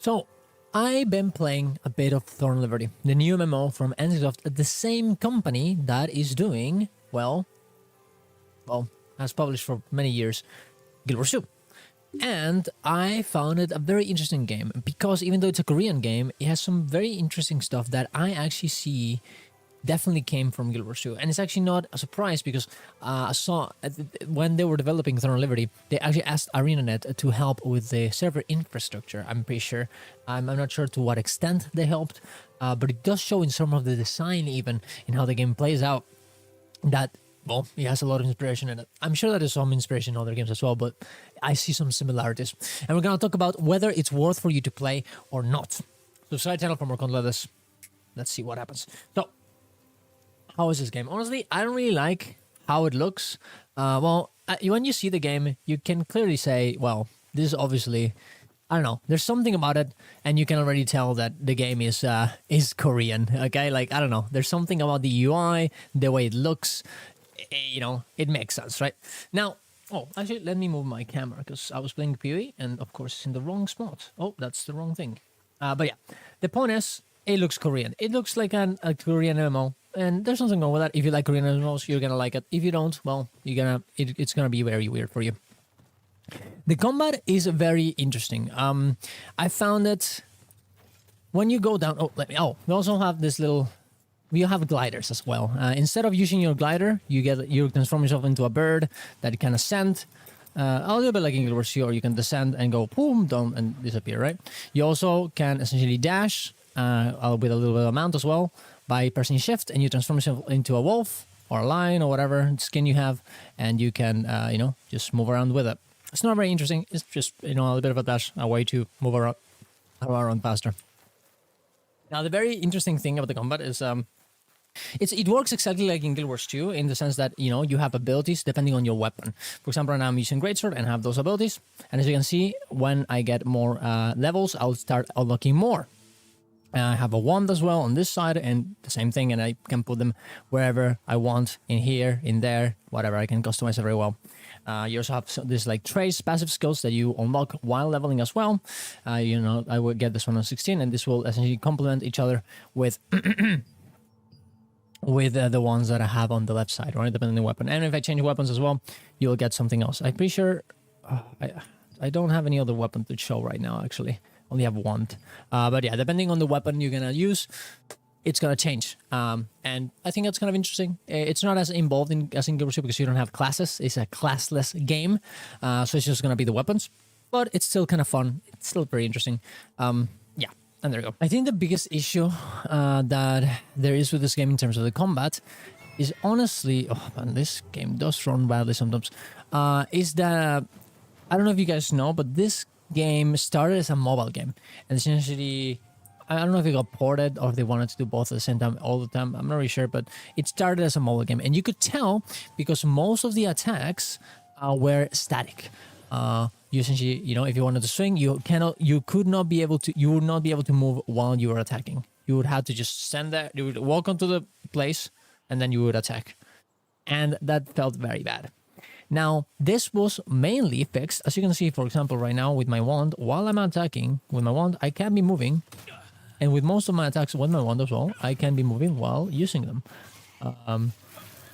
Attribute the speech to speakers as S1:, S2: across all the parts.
S1: So, I've been playing a bit of Thorn Liberty, the new MMO from NCSoft, the same company that is doing, well, has published for many years, Guild Wars 2. And I found it a very interesting game because even though it's a Korean game, it has some very interesting stuff that I actually see definitely came from Guild Wars 2. And it's actually not a surprise because I saw when they were developing Throne of Liberty, they actually asked ArenaNet to help with the server infrastructure, I'm pretty sure. I'm not sure to what extent they helped, but it does show in some of the design, even in how the game plays out, that, well, it has a lot of inspiration in it. I'm sure that there's some inspiration in other games as well, but I see some similarities. And we're going to talk about whether it's worth for you to play or not. Subscribe channel for more content like this. Let's see what happens. So, how is this game? Honestly, I don't really like how it looks. When you see the game, you can clearly say, well, this is obviously, I don't know, there's something about it, and you can already tell that the game is Korean, okay? Like, I don't know, there's something about the UI, the way it looks, you know, it makes sense, right? Now, actually, let me move my camera, because I was playing PoE, and of course, it's in the wrong spot. Oh, that's the wrong thing. But yeah, the point is, it looks Korean. It looks like a Korean MMO. And there's nothing wrong with that. If you like Korean MMOs, you're gonna like it. If you don't, well, it's gonna be very weird for you. The combat is very interesting. I found it when you go down. We also have this little. We have gliders as well. Instead of using your glider, you transform yourself into a bird that can ascend. A little bit like in Guild Wars 2, or you can descend and go boom down and disappear. Right. You also can essentially dash with a little bit of mount as well, by pressing shift, and you transform yourself into a wolf or a lion or whatever skin you have, and you can, just move around with it. It's not very interesting. It's just, a little bit of a dash, a way to move around faster. Now, the very interesting thing about the combat is it works exactly like in Guild Wars 2 in the sense that, you have abilities depending on your weapon. For example, right now I'm using Greatsword and have those abilities. And as you can see, when I get more levels, I'll start unlocking more. I have a wand as well on this side, and the same thing, and I can put them wherever I want, in here, in there, whatever. I can customize it very well. You also have this like trace passive skills that you unlock while leveling as well. I will get this one on 16, and this will essentially complement each other with with the ones that I have on the left side, right, depending on the weapon. And if I change weapons as well, you'll get something else. I'm pretty sure I don't have any other weapon to show right now, actually. Only have one. But yeah, depending on the weapon you're going to use, it's going to change. And I think that's kind of interesting. It's not as involved as in Guild Wars 2 because you don't have classes. It's a classless game. So it's just going to be the weapons. But it's still kind of fun. It's still very interesting. Yeah, and there you go. I think the biggest issue that there is with this game in terms of the combat is honestly... Oh, man, this game does run badly sometimes. Is that... I don't know if you guys know, but this game started as a mobile game, and essentially, I don't know if it got ported or if they wanted to do both at the same time all the time. I'm not really sure, but it started as a mobile game, and you could tell because most of the attacks were static. You essentially, if you wanted to swing, you would not be able to move while you were attacking. You would have to just stand there. You would walk onto the place, and then you would attack, and that felt very bad. Now, this was mainly fixed, as you can see, for example, right now with my wand, while I'm attacking with my wand, I can be moving. And with most of my attacks with my wand as well, I can be moving while using them.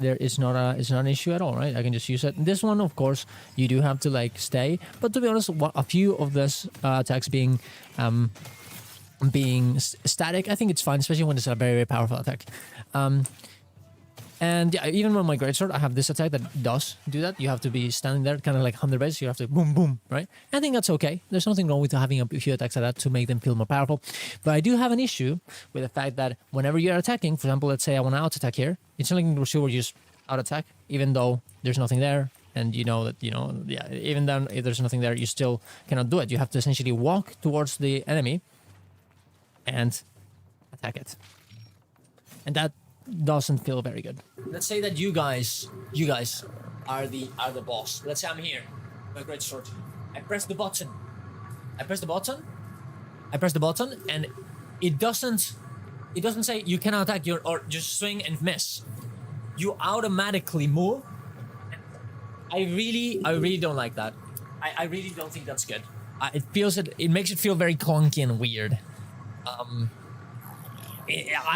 S1: It's not an issue at all, right? I can just use it. This one, of course, you do have to like stay. But to be honest, a few of this attacks being static, I think it's fine, especially when it's a very, very powerful attack. And yeah, even with my greatsword, I have this attack that does do that. You have to be standing there, kind of like 100 base. You have to boom, boom, right? I think that's okay. There's nothing wrong with having a few attacks like that to make them feel more powerful. But I do have an issue with the fact that whenever you're attacking, for example, let's say I want to out-attack here, it's not like in Russia where you just out-attack, even though there's nothing there. And even then, if there's nothing there, you still cannot do it. You have to essentially walk towards the enemy and attack it. And that doesn't feel very good. Let's say that you guys are the boss. Let's say I'm here, my great sword. I press the button, and it doesn't say you cannot attack or just swing and miss. You automatically move. I really don't like that. I really don't think that's good. it makes it feel very clunky and weird. I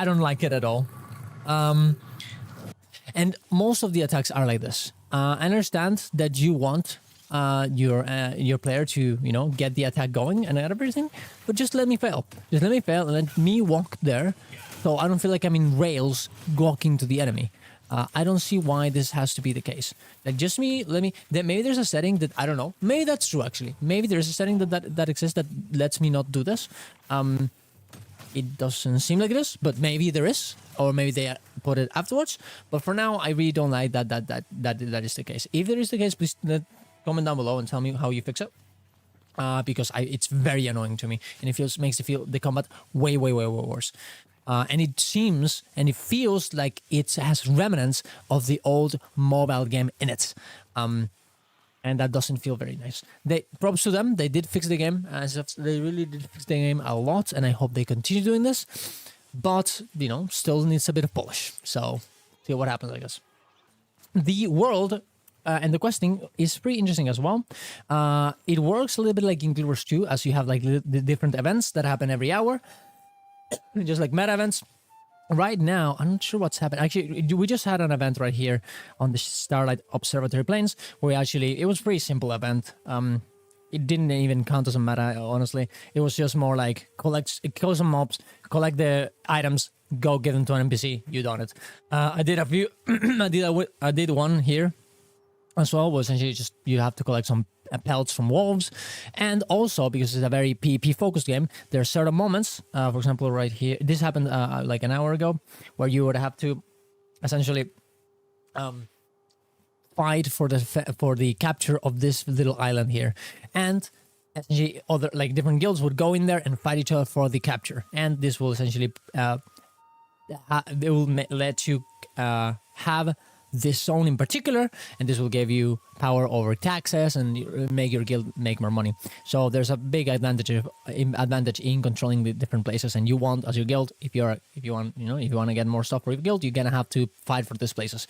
S1: don't like it at all. And most of the attacks are like this. I understand that you want your player to get the attack going and everything, but just let me fail. Just let me fail and let me walk there, so I don't feel like I'm in rails walking to the enemy. I don't see why this has to be the case. Like just let me. Then maybe there's a setting that I don't know. Maybe that's true actually. Maybe there's a setting that exists that lets me not do this. It doesn't seem like it is, but maybe there is, or maybe they put it afterwards. But for now, I really don't like that is the case. If there is the case, please comment down below and tell me how you fix it. Because it's very annoying to me, and it makes the combat way worse. And it seems and it feels like it has remnants of the old mobile game in it. And that doesn't feel very nice. Props to them. They did fix the game. They really did fix the game a lot, and I hope they continue doing this. But still needs a bit of polish. So see what happens, I guess. The world and the questing is pretty interesting as well. It works a little bit like in Guild Wars 2, as you have like the different events that happen every hour, just like meta events. Right now, I'm not sure what's happened. Actually, we just had an event right here on the Starlight Observatory Plains, where it was a pretty simple event. It didn't even count as a meta, honestly. It was just more like kill some mobs, collect the items, go give them to an NPC. You done it. I did a few. I did one here as well. Was essentially just you have to collect some pelts from wolves, and also because it's a very PvP focused game, there are certain moments, for example right here, this happened like an hour ago, where you would have to essentially fight for the capture of this little island here, and essentially other like different guilds would go in there and fight each other for the capture, and this will essentially they will let you have this zone in particular, and this will give you power over taxes and make your guild make more money. So there's a big advantage in controlling the different places, and you want, as your guild, if you want to get more stuff for your guild, you're gonna have to fight for these places.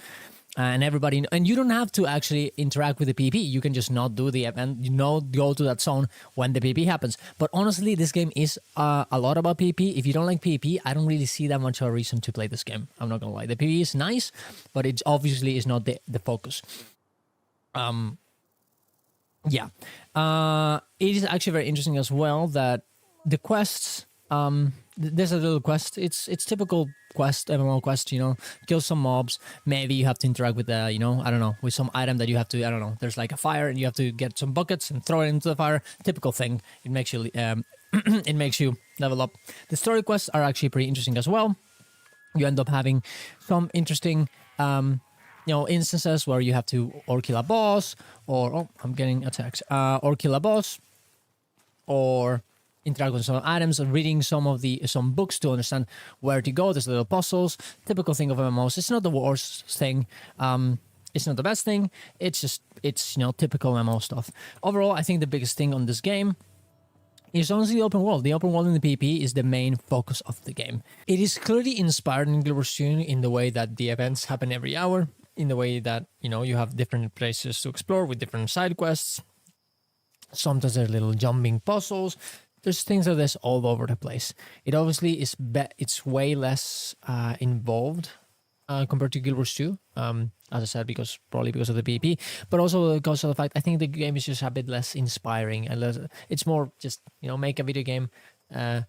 S1: And everybody, and you don't have to actually interact with the PvP. You can just not do the event, go to that zone when the PvP happens. But honestly, this game is a lot about PvP. If you don't like PvP, I don't really see that much of a reason to play this game. I'm not gonna lie. The PvP is nice, but it obviously is not the focus. Yeah. It is actually very interesting as well that the quests, there's a little quest. It's typical quest, MMO quest, kill some mobs. Maybe you have to interact with I don't know, with some item that you have to, I don't know, there's like a fire and you have to get some buckets and throw it into the fire. Typical thing. It makes you it makes you level up. The story quests are actually pretty interesting as well. You end up having some interesting instances where you have to or kill a boss, or I'm getting attacked, or kill a boss, or interact with some items, and reading some books to understand where to go. There's little puzzles. Typical thing of MMOs. It's not the worst thing. It's not the best thing. It's typical MMO stuff. Overall, I think the biggest thing on this game is honestly the open world. The open world in the PvP is the main focus of the game. It is clearly inspired in Guild Wars 2 in the way that the events happen every hour, in the way that you have different places to explore with different side quests. Sometimes there's little jumping puzzles. There's things like this all over the place. It obviously is it's way less involved compared to Guild Wars 2. As I said, probably because of the PvP, but also because of the fact I think the game is just a bit less inspiring and less. It's more just make a video game. I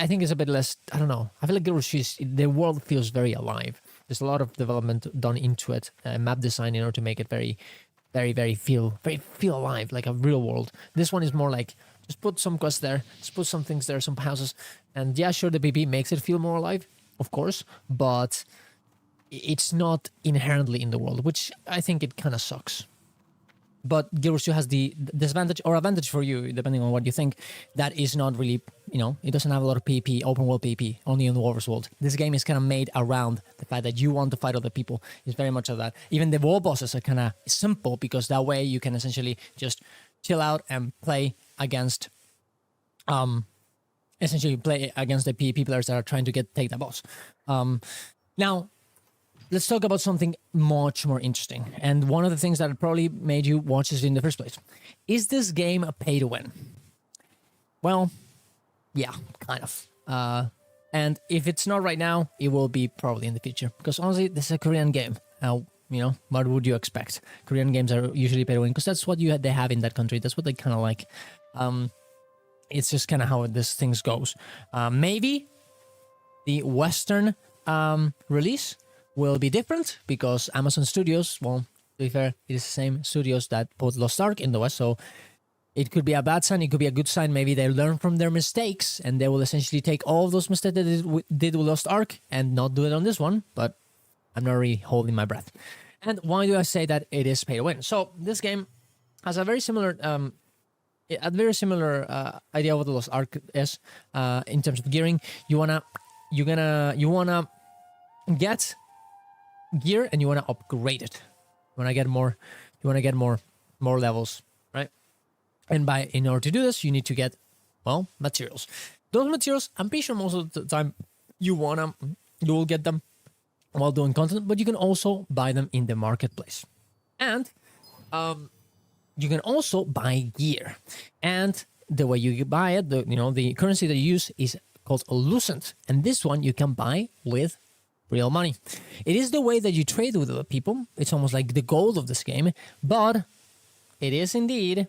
S1: think it's a bit less. I don't know. I feel like Guild Wars 2 the world feels very alive. There's a lot of development done into it, map design in order to make it very feel alive, like a real world. This one is more like, just put some quests there, just put some things there, some houses, and yeah, sure, the PvP makes it feel more alive, of course, but it's not inherently in the world, which I think it kind of sucks. But Guild Wars 2 has the disadvantage or advantage for you, depending on what you think, that is not really, it doesn't have a lot of PvP, open world PvP, only in the Warver's world. This game is kind of made around the fact that you want to fight other people. It's very much of that. Even the wall bosses are kind of simple, because that way you can essentially just chill out and play against, essentially play against the PvP players that are trying to take the boss. Now, let's talk about something much more interesting. And one of the things that probably made you watch this in the first place. Is this game a pay to win? Well, yeah, kind of. And if it's not right now, it will be probably in the future. Because honestly, this is a Korean game. What would you expect? Korean games are usually pay to win because that's what they have in that country. That's what they kind of like. It's just kind of how this things goes. Maybe the Western release will be different because Amazon Studios, well, to be fair, it is the same studios that put Lost Ark in the West, so it could be a bad sign, it could be a good sign. Maybe they learn from their mistakes and they will essentially take all of those mistakes that they did with Lost Ark and not do it on this one, but I'm not really holding my breath. And why do I say that it is pay to win? So this game has a very similar idea of what the Lost Ark is in terms of gearing. You wanna get gear and you wanna upgrade it. You wanna get more levels, right? And in order to do this, you need to get, well, materials. Those materials, I'm pretty sure most of the time you will get them while doing content, but you can also buy them in the marketplace. And you can also buy gear. And the way you buy it, the currency that you use is called Lucent. And this one you can buy with real money. It is the way that you trade with other people. It's almost like the goal of this game, but it is indeed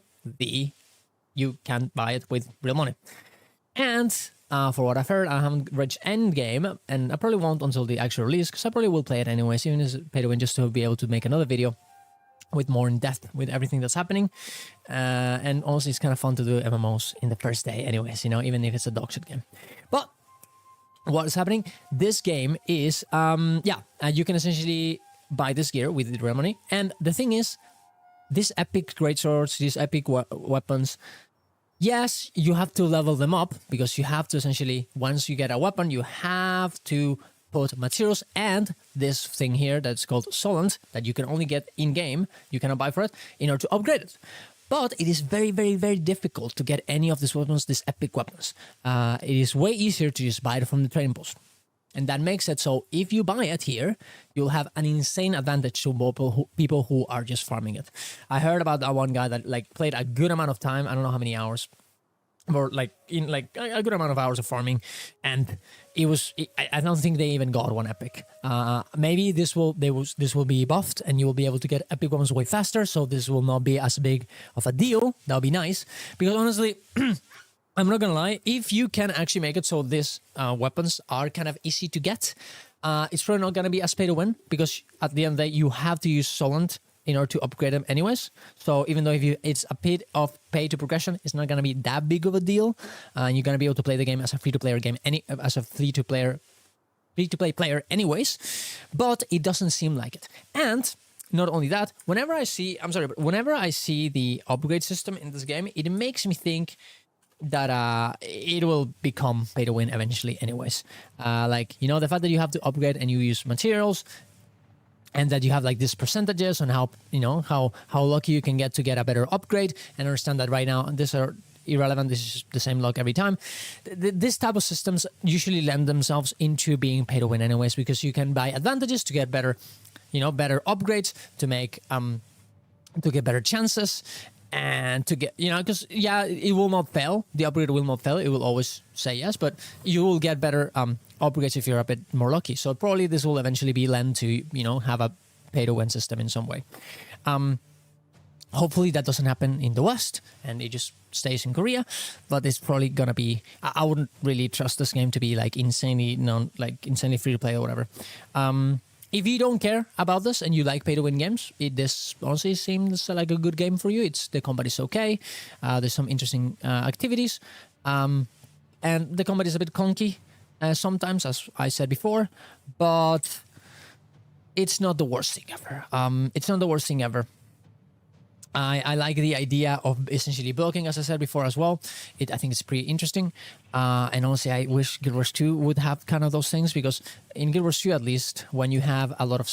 S1: you can buy it with real money. And for what I've heard, I haven't reached end game, and I probably won't until the actual release, because I probably will play it anyways, even as pay to win, just to be able to make another video with more in depth with everything that's happening. And also, it's kind of fun to do MMOs in the first day, anyways. Even if it's a dog shit game. But what is happening? This game is you can essentially buy this gear with real money, and the thing is, these epic greatswords, these epic weapons, yes, you have to level them up because you have to essentially, once you get a weapon, you have to put materials and this thing here that's called Solant that you can only get in-game, you cannot buy for it, in order to upgrade it. But it is very, very, very difficult to get any of these weapons, these epic weapons. It is way easier to just buy it from the trading post. And that makes it so if you buy it here, you'll have an insane advantage to people who are just farming it. I heard about that one guy that played a good amount of time. I don't know how many hours, or a good amount of hours of farming, and I don't think they even got one epic. Maybe this will be buffed, and you will be able to get epic weapons way faster. So this will not be as big of a deal. That'll be nice, because honestly. I'm not gonna lie, if you can actually make it so these weapons are kind of easy to get, it's probably not gonna be as pay to win, because at the end of the day, you have to use Solant in order to upgrade them anyways. So even though it's a bit of pay to progression, it's not gonna be that big of a deal. You're gonna be able to play the game as a free-to-play player anyways, but it doesn't seem like it. And not only that, whenever I see the upgrade system in this game, it makes me think that it will become pay to win eventually anyways. The fact that you have to upgrade and you use materials, and that you have these percentages on how lucky you can get to get a better upgrade, and understand that right now these are irrelevant. This is the same luck every time. This type of systems usually lend themselves into being pay to win anyways, because you can buy advantages to get better upgrades, to get better chances, and to get, because it will not fail. The upgrade will not fail. It will always say yes, but you will get better upgrades if you're a bit more lucky. So probably this will eventually be lent to, have a pay to win system in some way. Hopefully that doesn't happen in the West and it just stays in Korea, but it's probably gonna be, I wouldn't really trust this game to be insanely free to play or whatever. If you don't care about this and you like pay-to-win games, this honestly seems like a good game for you. The combat is okay. There's some interesting activities. And the combat is a bit clunky sometimes, as I said before. But it's not the worst thing ever. I like the idea of essentially blocking, as I said before as well. I think it's pretty interesting. And honestly, I wish Guild Wars 2 would have kind of those things, because in Guild Wars 2, at least, when you have a lot of,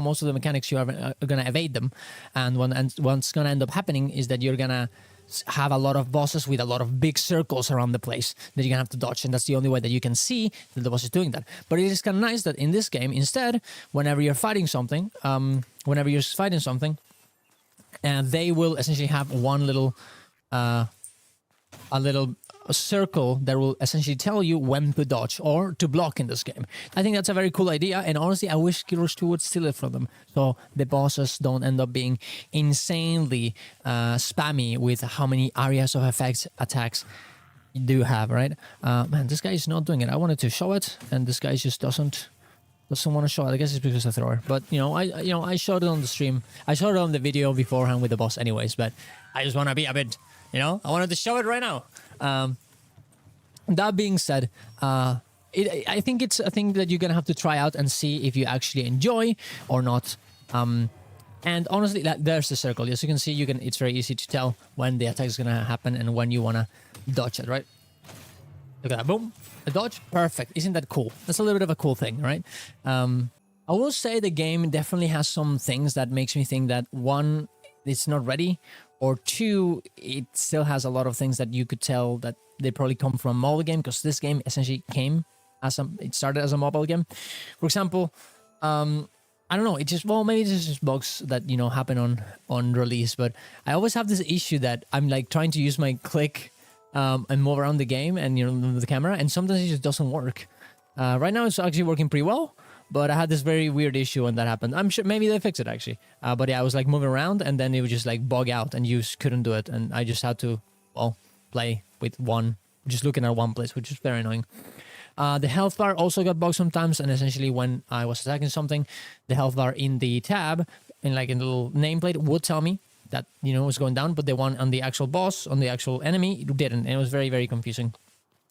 S1: most of the mechanics, you are going to evade them. And what's going to end up happening is that you're going to have a lot of bosses with a lot of big circles around the place that you're going to have to dodge. And that's the only way that you can see that the boss is doing that. But it is kind of nice that in this game, instead, whenever you're fighting something, and they will essentially have one little a circle that will essentially tell you when to dodge or to block in this game. I think that's a very cool idea, and honestly, I wish Guild Wars 2 would steal it from them, so the bosses don't end up being insanely spammy with how many areas of effects attacks you do have, right? Man, this guy is not doing it. I wanted to show it, and this guy just doesn't want to show it. I guess it's because of thrower, but I showed it on the stream. I showed it on the video beforehand with the boss, anyways. But I just want to be a bit, I wanted to show it right now. That being said, I think it's a thing that you're gonna have to try out and see if you actually enjoy or not. And honestly, there's the circle. As you can see, it's very easy to tell when the attack is gonna happen and when you wanna dodge it, right? Look at that, boom, a dodge, perfect. Isn't that cool? That's a little bit of a cool thing, right? I will say the game definitely has some things that makes me think that one, it's not ready, or two, it still has a lot of things that you could tell that they probably come from a mobile game, because this game essentially it started as a mobile game. For example, I don't know, maybe it's just bugs that, happen on release, but I always have this issue that I'm like trying to use my click and move around the game and, the camera, and sometimes it just doesn't work. Right now it's actually working pretty well, but I had this very weird issue when that happened. I'm sure maybe they fixed it actually. But yeah, I was like moving around and then it would just like bug out and you couldn't do it. And I just had to, play with just looking at one place, which is very annoying. The health bar also got bugged sometimes. And essentially when I was attacking something, the health bar in the tab, in the little nameplate, would tell me that, it was going down. But the one on the actual boss, on the actual enemy, it didn't. And it was very, very confusing.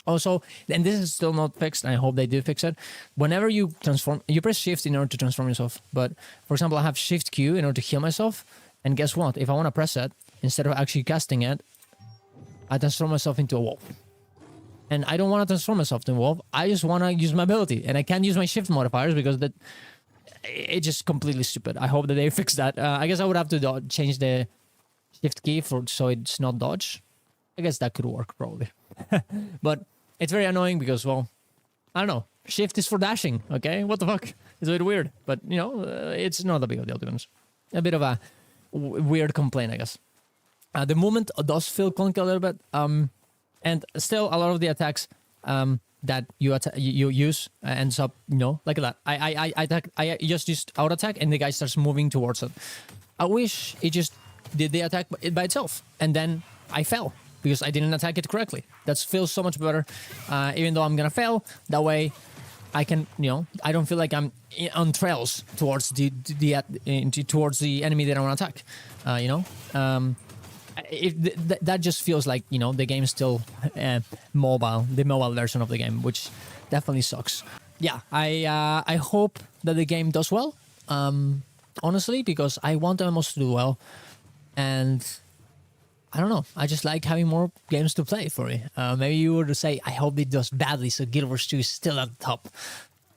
S1: Also, and this is still not fixed, and I hope they do fix it. Whenever you transform, you press shift in order to transform yourself. But for example, I have shift Q in order to heal myself. And guess what? If I want to press it, instead of actually casting it, I transform myself into a wolf. And I don't want to transform myself into a wolf. I just want to use my ability. And I can't use my shift modifiers because it's just completely stupid. I hope that they fix that. I guess I would have to change the shift key so it's not dodge. I guess that could work probably. But it's very annoying because, I don't know. Shift is for dashing, okay? What the fuck? It's a bit weird. But, it's not a big deal, to be honest. A bit of a weird complaint, I guess. The movement does feel clunky a little bit. And still, a lot of the attacks that you use ends up, like that. I just used auto attack and the guy starts moving towards it. I wish it just did the attack by itself. And then I fell, because I didn't attack it correctly. That feels so much better, even though I'm gonna fail. That way, I can, I don't feel like I'm on trails towards towards the enemy that I want to attack. That just feels like the game is still mobile, the mobile version of the game, which definitely sucks. Yeah, I hope that the game does well. Honestly, because I want MMOs to do well, and I don't know. I just like having more games to play for me. Maybe you were to say, I hope it does badly, so Guild Wars 2 is still at the top.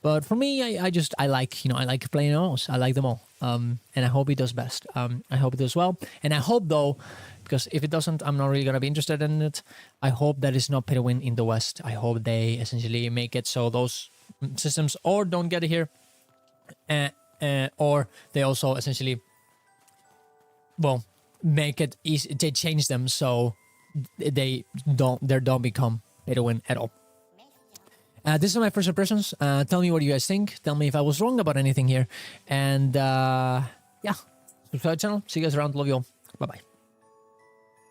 S1: But for me, I like, I like playing MMOs. I like them all. And I hope it does best. I hope it does well. And I hope, though, because if it doesn't, I'm not really going to be interested in it. I hope that it's not pay to win in the West. I hope they essentially make it so those systems or don't get it here. Or they also essentially, make it easy. They change them so they don't become pay to win at all. This is my first impressions. Tell me what you guys think. Tell me if I was wrong about anything here. And yeah, subscribe to the channel. See you guys around. Love you all. Bye bye.